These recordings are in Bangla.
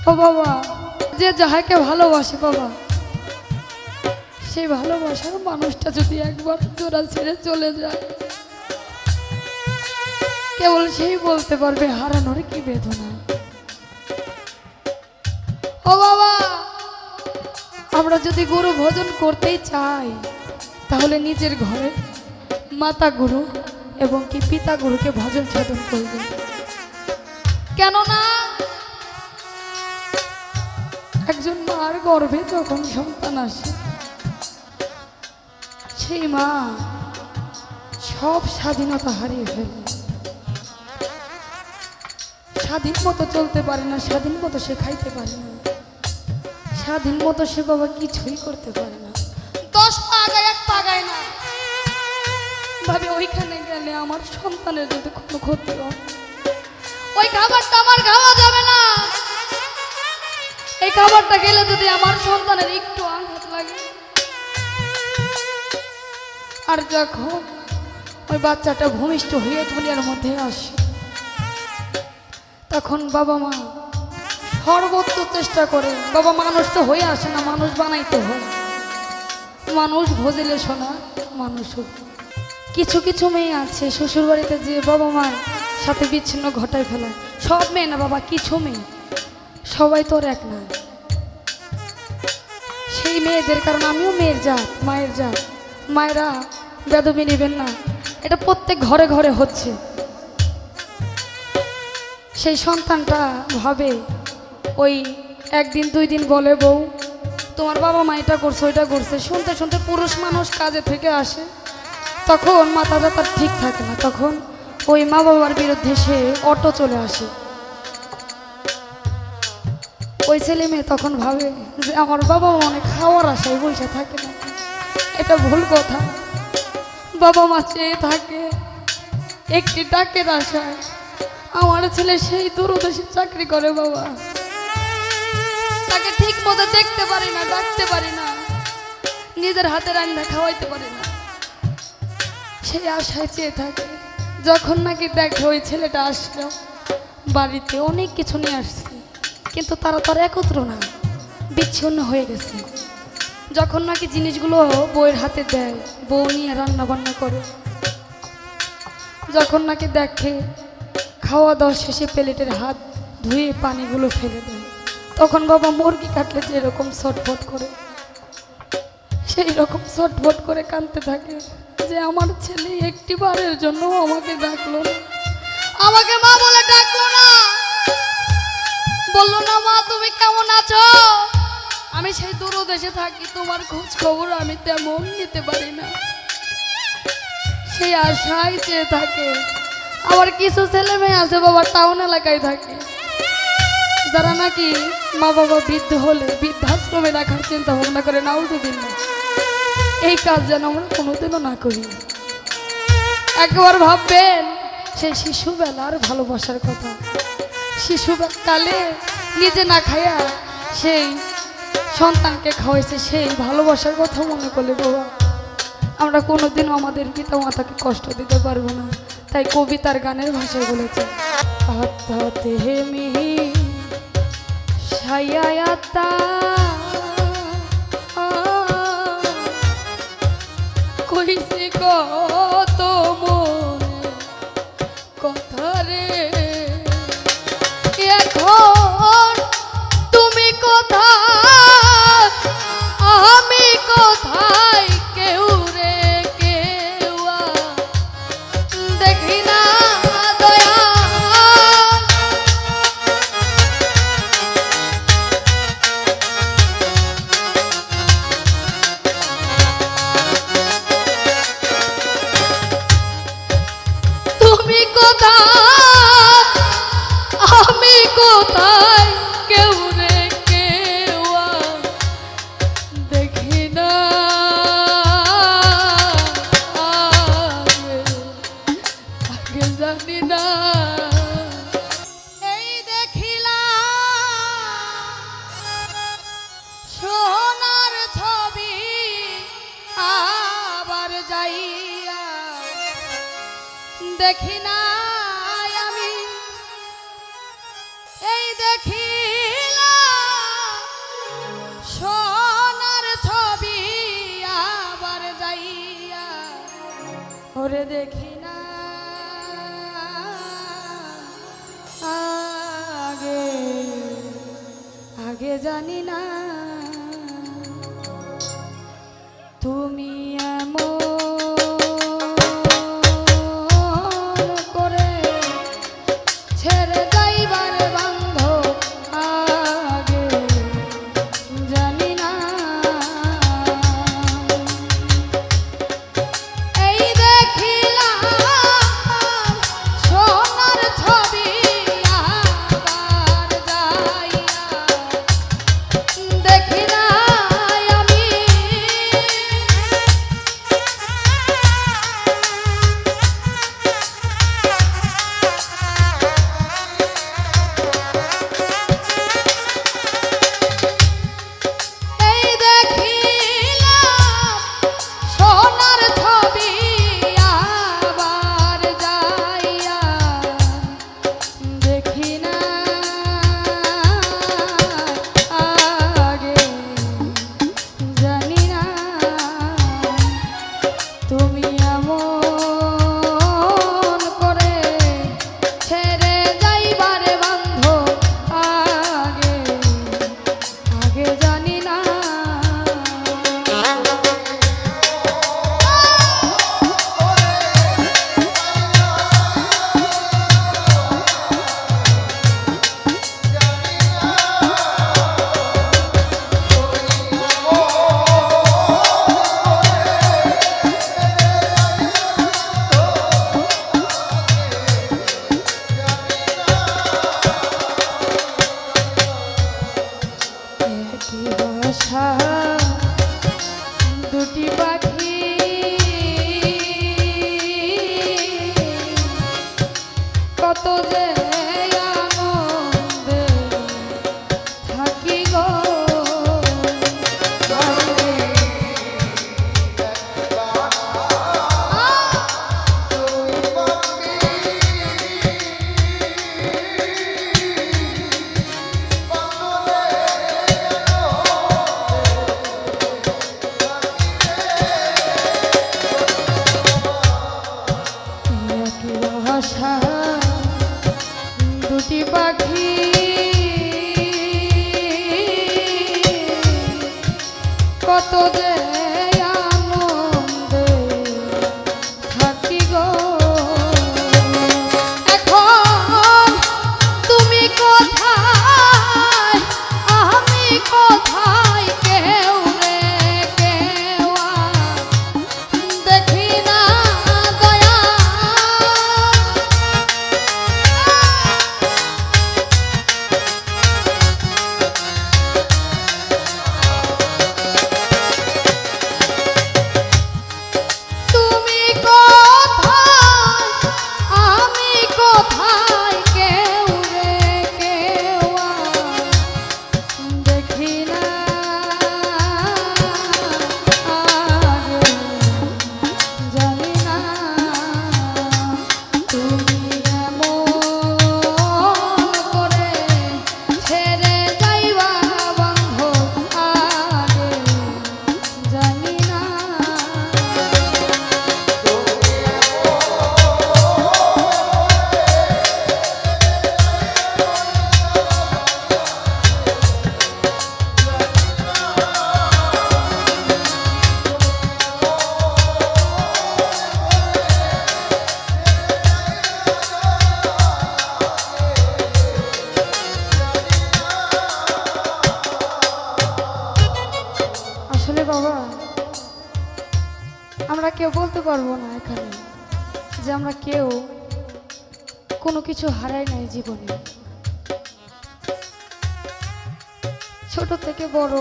ও বাবা, যে যাহাকে ভালোবাসে বাবা, সেই ভালোবাসার মানুষটা যদি একবার জোড়া ছেড়ে চলে যায়, কেবল সেই বলতে পারবে হারানোর কি বেদনা। ও বাবা, আমরা যদি গুরু ভজন করতেই চাই, তাহলে নিজের ঘরে মাতা গুরু এবং কি পিতা গুরুকে ভজন সাধন করবে। কেননা একজন মার গর্ভে যখন সন্তান আসে, সেই মা সব স্বাধীনতা হারিয়ে ফেলে। স্বাধীন মতো চলতে পারে না, স্বাধীন মতো সে খাইতে পারে না, স্বাধীন মতো সে বাবা কিছুই করতে পারে না। 10 পা আগায় 1 পা আগায় না, ভাবে ওইখানে গেলে আমার সন্তানের যদি কোনো ক্ষতি হয়, ওই খাবারটা আমার খাওয়া যাবে না, এই খাবারটা খেলে যদি আমার সন্তানের একটু আঘাত লাগে। আর যখন ওই বাচ্চাটা ভূমিষ্ঠ হয়ে দুনিয়ার মধ্যে আসে, তখন বাবা মা সর্বোচ্চ চেষ্টা করে। বাবা মানুষ তো হয়ে আসে না, মানুষ বানাইতে হয়। মানুষ ভজিলে শোনা মানুষ। কিছু কিছু মেয়ে আছে শ্বশুর বাড়িতে যে বাবা মার সাথে বিচ্ছিন্ন ঘটায় ফেলা। সব মেয়ে না বাবা, কিছু মেয়ে, সবাই তোর এক না। সেই মেয়েদের, কারণ আমিও মেয়ের জাত, মায়ের জাত, মায়েরা বেদবি নেবেন না, এটা প্রত্যেক ঘরে ঘরে হচ্ছে। সেই সন্তানটা ভাবে, ওই 1 দিন 2 দিন বলে বউ তোমার বাবা মা এটা করছে ওইটা করছে, শুনতে শুনতে পুরুষ মানুষ কাজে থেকে আসে, তখন মাথাটা তার ঠিক থাকে না, তখন ওই মা বাবার বিরুদ্ধে সে অটো চলে আসে। ওই ছেলে মেয়ে তখন ভাবে যে আমার বাবা মা অনেক খাওয়ার আশায় বসে থাকে না। এটা ভুল কথা। বাবা মা চেয়ে থাকে একটি ডাকের আশায়। আমার ছেলে সেই দূরদেশে চাকরি করে বাবা, তাকে ঠিক মতো দেখতে পারি না, ডাকতে পারি না, নিজের হাতে রান্না খাওয়াইতে পারি না। সেই আশায় চেয়ে থাকে। যখন নাকি দেখে ওই ছেলেটা আসলো বাড়িতে, অনেক কিছু নিয়ে আসছে, কিন্তু তারা তো আর একত্র না, বিচ্ছিন্ন হয়ে গেছে। যখন নাকি জিনিসগুলো বউয়ের হাতে দেয়, বউ নিয়ে রান্না বান্না করে, যখন নাকি দেখে খাওয়া দাওয়া শেষে প্লেটের হাত ধুয়ে পানিগুলো ফেলে দেয়, তখন বাবা মুরগি কাটলে যেরকম ছটফট করে, সেই রকম ছটফট করে কাঁদতে থাকে যে আমার ছেলে একটি বারের জন্য আমাকে ডাকলো না, আমাকে মা বলে ডাকলো না, বললো না মা তুমি কেমন আছো। আমি সেই দূরদেশে থাকি, তোমার খোঁজ খবর আমি তেমন নিতে পারি না। সেই আশায় চেয়ে থাকে। আবার কিছু ছেলে মেয়ে আছে বাবা টাউন এলাকায় থাকে, যারা নাকি মা বাবা বৃদ্ধ হলে বৃদ্ধাশ্রমে রাখার চিন্তা ভাবনা করে। নাউজুবিল্লাহ, এই কাজ যেন আমরা কোনোদিনও না করি। একবার ভাববেন সেই শিশুবেলার ভালোবাসার কথা। শিশুকালে নিজে না খাইয়া সেই সন্তানকে খাওয়াইছে, সেই ভালোবাসার কথা মনে করলে বাবা আমরা কোনোদিনও আমাদের পিতা মাতাকে কষ্ট দিতে পারবো না। তাই কবিতার গানের ভাষায় বলেছে, আত্মাতে মিহি সায়াতা কইছে কত মনে কথা রে, এখন তুমি কোথায় আমি কোথায়, কেউ রে কেউ দেখি না দয়া। তুমি কোথায় আমি কোথায়, কেউ রে কেউ দেখি না, আগে জানি না। এই দেখিলাম সোনার ছবি আবার যাইয়া, দেখি না আমি এই দেখিলাম করে দেখি না আগে আগে জানি না তুমি এমন করে ছেড়ে যাইবার বান্ধব আগে জানি না এই দেখিলাম সোনার ছবি আবার যাইয়া দেখি না আমি এই দেখিলাম সোনার ছবি আবার যাইয়া দেখি না আগে জানি না তুমি এমন করে ছেড়ে যাইবারে বান্ধব আগে আগে জানি না একই বাসা দুটি পাখি কত যে আনন্দে থাকি গো একই বাসা দুটি পাখি কত যে আনন্দে থাকি গো এখন তুমি কোথায় আমি কোথায় কেউ রে কেউ দেখি না দয়া তুমি কোথায় আমি কোথায় কেউ রে কেউ দেখি না আগে জানি না তুমি এমন করে ছেড়ে যাইবা বান্ধব আগে জানি না আসলে বাবা আমরা কেউ বলতে পারবো না এখানে যে আমরা কেউ কোনো কিছু হারাই নাই জীবনে ছোট থেকে বড়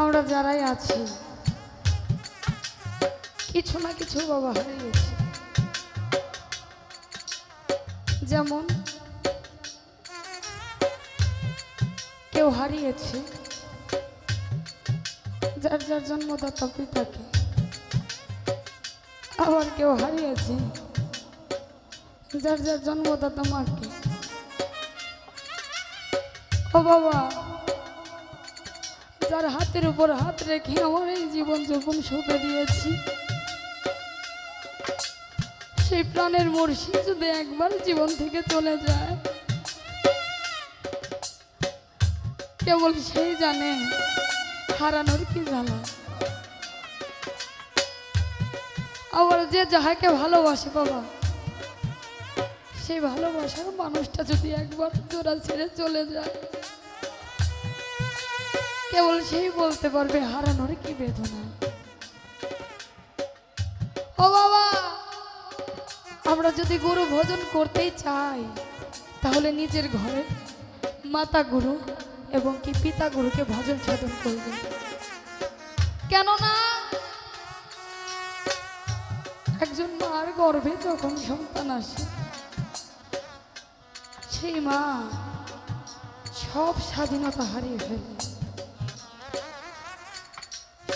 আমরা যারাই আছি কিছু না কিছু বাবা হারিয়েছি যেমন কেউ হারিয়েছে যার যার জন্মদাতা পিতাকে, আবার কেউ হারিয়েছে যার যার জন্মদাতা মাকে। ও বাবা, যার হাতের উপর হাত রেখে আমার এই জীবন যৌবন সঁপে দিয়েছি, সেই প্রাণের মুর্শিদ যদি একবার জীবন থেকে চলে যায়, কেবল সেই জানে হারানোর কি জ্বালা। আবার যে যাহাকে ভালোবাসে বাবা, সেই ভালোবাসার মানুষটা যদি একবার জোড়া ছেড়ে চলে যায়, কেবল সেই বলতে পারবে হারানোর কি বেদনা। ও বাবা, আমরা যদি গুরু ভজন করতেই চাই, তাহলে নিজের ঘরে মাতা গুরু এবং কি পিতা গুরুকে ভজন সাধন করবে। কেননা একজন মার গর্ভে যখন সন্তান আসে, সেই মা সব স্বাধীনতা হারিয়ে ফেলে।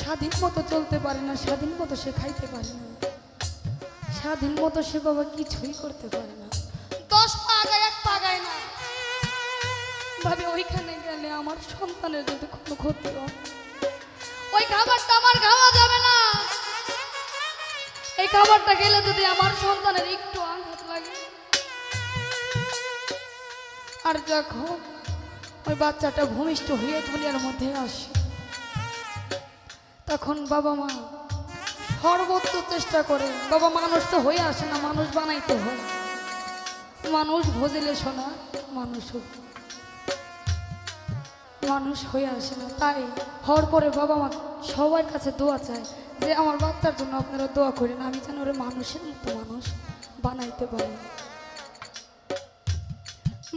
স্বাধীন মতো চলতে পারে না, স্বাধীন মতো সে খাইতে পারে না, স্বাধীন মতো সে বাবা কিছুই করতে পারে না। 10 পা আগায় 1 পা আগায় না, ভাবে ওইখানে গেলে আমার সন্তানের যদি কোনো ক্ষতি হয়, ওই খাবারটা আমার খাওয়া যাবে না, এই খাবারটা খেলে যদি আমার সন্তানের একটু আঘাত লাগে। আর যখন ওই বাচ্চাটা ভূমিষ্ঠ হয়ে দুনিয়ার মধ্যে আসে, তখন বাবা মা সর্বোচ্চ চেষ্টা করে। বাবা মানুষ তো হয়ে আসে না, মানুষ বানাইতে হয়। মানুষ ভজিলে শোনা মানুষ হয়ে আসে না। তাই হওয়ার পরে বাবা মা সবার কাছে দোয়া চায় যে আমার বাচ্চার জন্য আপনারা দোয়া করেন, আমি যেন ওরা মানুষের মতো মানুষ বানাইতে পারি।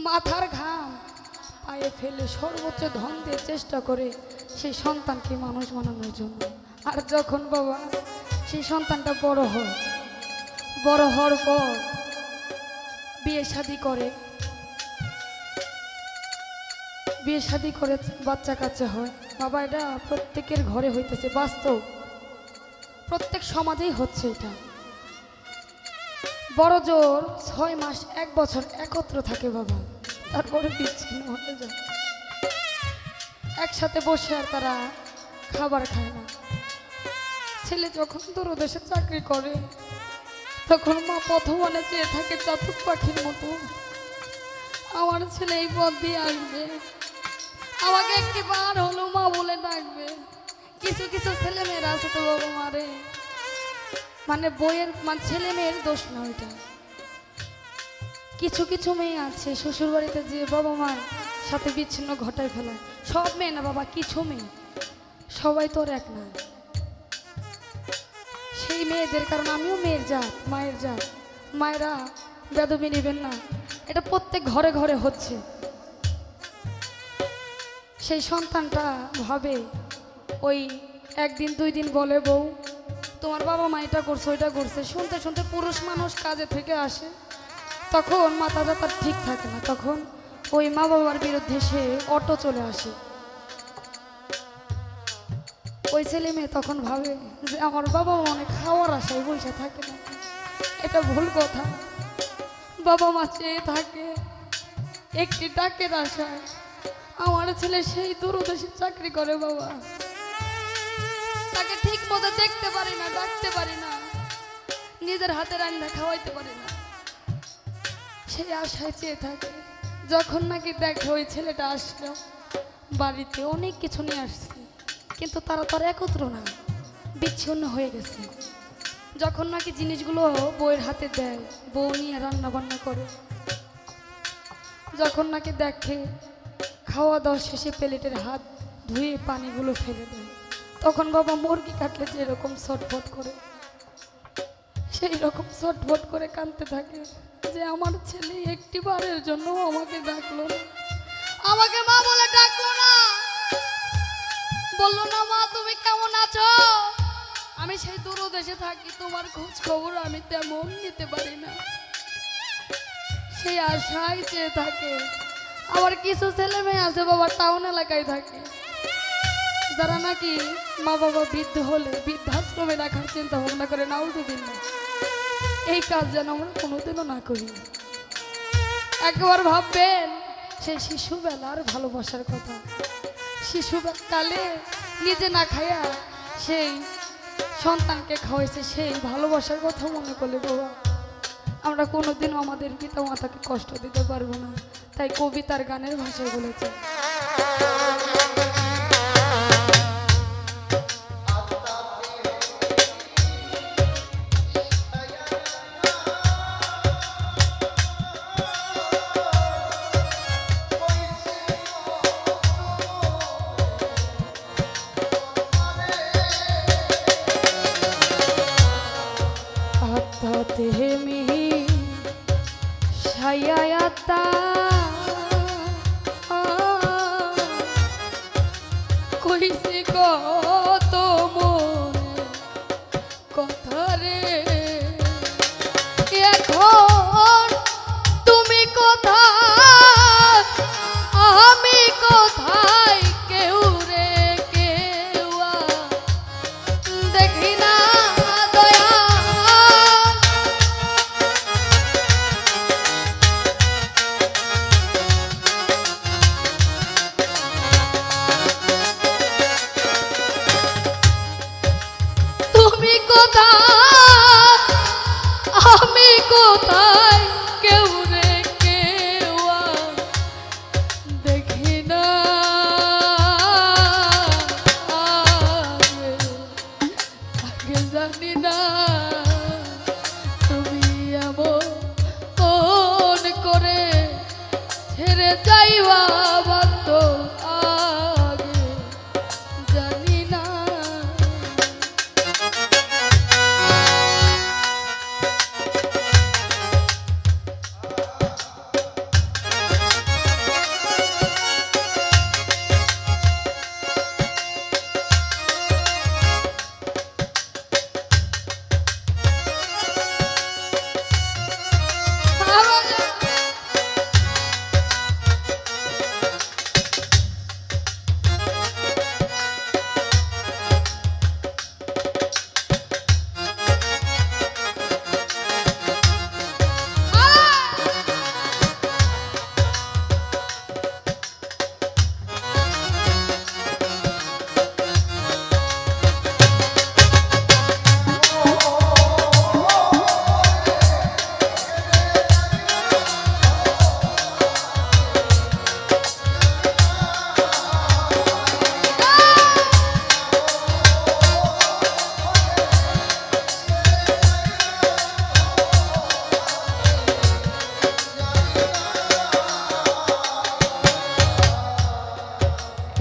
মাথার ঘাম পায়ে ফেলে সর্বোচ্চ ধন দিয়ে চেষ্টা করে সেই সন্তানকে মানুষ বানানোর জন্য। আর যখন বাবা সেই সন্তানটা বড় হওয়ার পর বিয়ে শাদী করে বাচ্চা কাচ্চা হয়, বাবা এটা প্রত্যেকের ঘরে হইতেছে, বাস্তব প্রত্যেক সমাজেই হচ্ছে। এটা বড় জোর 6 মাস 1 বছর একত্র থাকে বাবা, তারপরে বিচ্ছিন্ন হয়ে যায়। একসাথে বসে আর তারা খাবার খায় না। ছেলে যখন দূরদেশে চাকরি করে, তখন মা প্রথমে চেয়ে থাকে চাতক পাখির মতো আমার ছেলে এই পথ দিয়ে আসবে, আমাকে একটি বার হলো মা বলে ডাকবে। কিছু কিছু ছেলে মেয়েরা আছে তো বাবা মারে, মানে বইয়ের ছেলে মেয়ের দোষ না ওইটা। কিছু কিছু মেয়ে আছে শ্বশুর বাড়িতে যে বাবা মার সাথে বিচ্ছিন্ন ঘটায় ফেলায়। সব মেয়ে না বাবা, কিছু মেয়ে, সবাই তোর এক না। সেই মেয়েদের কারণ আমিও মেয়ের জাত, মায়ের জাত, মায়েরা বেদবি নেবেন না, এটা প্রত্যেক ঘরে ঘরে হচ্ছে। সেই সন্তানটা ভাবে, ওই 1 দিন 2 দিন বলে বউ তোমার বাবা মা এটা করছে ওইটা করছে, শুনতে শুনতে পুরুষ মানুষ কাজে থেকে আসে, তখন মাথাটা তার ঠিক থাকে না, তখন ওই মা বাবার বিরুদ্ধে সে অটো চলে আসে। ওই ছেলে মেয়ে তখন ভাবে যে আমার বাবা মা অনেক খাওয়ার আশায় বসে থাকে না, এটা ভুল কথা। বাবা মা চেয়ে থাকে একটি ডাকের আশায়, আমার ছেলে সেই দূরদেশে চাকরি করে বাবা, তাকে ঠিক মতো দেখতে পারি না, ডাকতে পারি না, নিজের হাতে রান্না খাওয়াইতে পারি না, সেই আশায় চেয়ে থাকে। যখন নাকি দেখে ওই ছেলেটা আসলো বাড়িতে, অনেক কিছু নিয়ে আসছে, কিন্তু তারা তো আর একত্র না, বিচ্ছিন্ন হয়ে গেছে। যখন নাকি জিনিসগুলো বউয়ের হাতে দেয়, বউ নিয়ে রান্না বান্না করে, যখন নাকি দেখে খাওয়া দাওয়া শেষে প্লেটের হাত ধুয়ে পানিগুলো ফেলে দেয়, তখন বাবা মুরগি কাটলে যেরকম ছটফট করে সেই রকম ছটফট করে কাঁদতে থাকে যে আমার ছেলে একটি বারের জন্য আমাকে ডাকলো না, আমাকে মা বলে ডাকলো না, বললো না মা তুমি কেমন আছো। আমি সেই দূরদেশে থাকি, তোমার খোঁজ খবর আমি তেমন নিতে পারি না, সেই আশায় চেয়ে থাকে। আবার কিছু ছেলে মেয়ে আছে বাবা টাউন এলাকায় থাকে, যারা নাকি মা বাবা বৃদ্ধ হলে বৃদ্ধাশ্রমে রাখার চিন্তা ভাবনা করে, নাউজুবিল্লাহ, এই কাজ যেন আমরা কোনোদিনও না করি। একবার ভাববেন সেই শিশুবেলার ভালোবাসার কথা, শিশুকালে নিজে না খাইয়া সেই সন্তানকে খাওয়াইছে, সেই ভালোবাসার কথা মনে করলে বাবা আমরা কোনোদিনও আমাদের পিতা মাতাকে কষ্ট দিতে পারবো না, তাই কবিতার গানের ভাষায় বলেছে। তেমি ছায়াতা কইছে কত মনে কথা রে, এখন তুমি কোথায় আমি কোথায়, কেউ রে কেউ দেখি না দয়া। তুমি কোথায় আমি কোথায়, কেউ রে কেউ দেখি না, আগে জানি না তুমি এমন করে ছেড়ে যাইবা বাধ্য, আগে জানি না।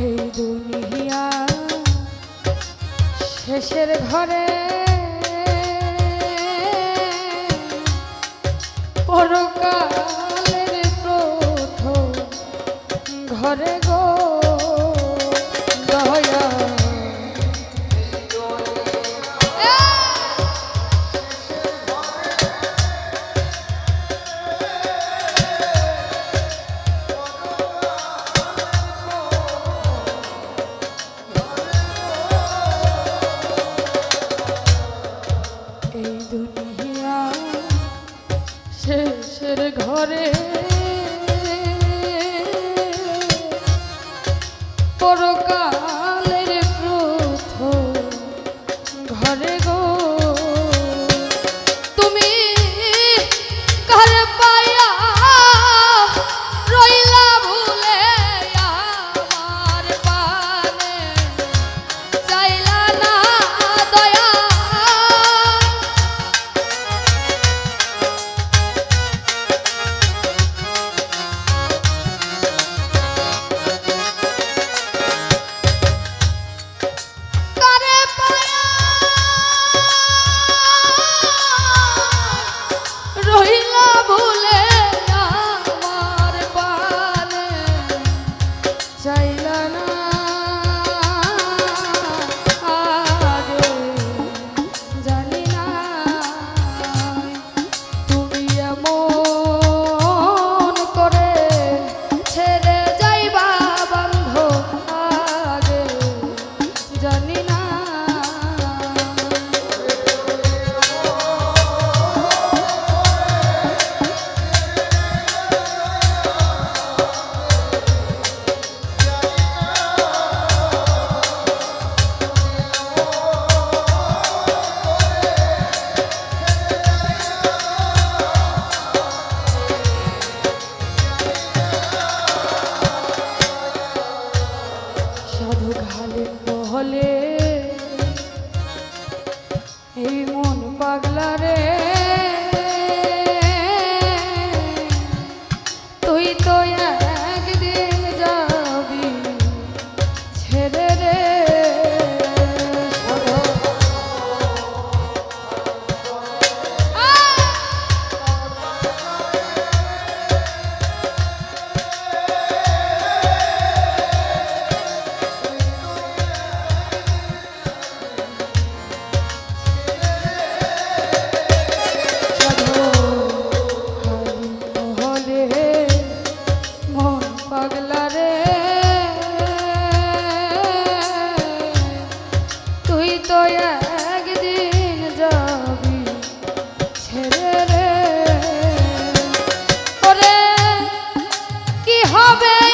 এই দুনিয়া শেষের ঘরে পরকালের প্রথম ঘরে গো দয়া। এই দুনিয়া শেষের ঘরে তুই তো একদিন যাবি ছেড়ে রে পাগলা রে তুই তো একদিন যাবি ছেড়ে রে ওরে কি হবে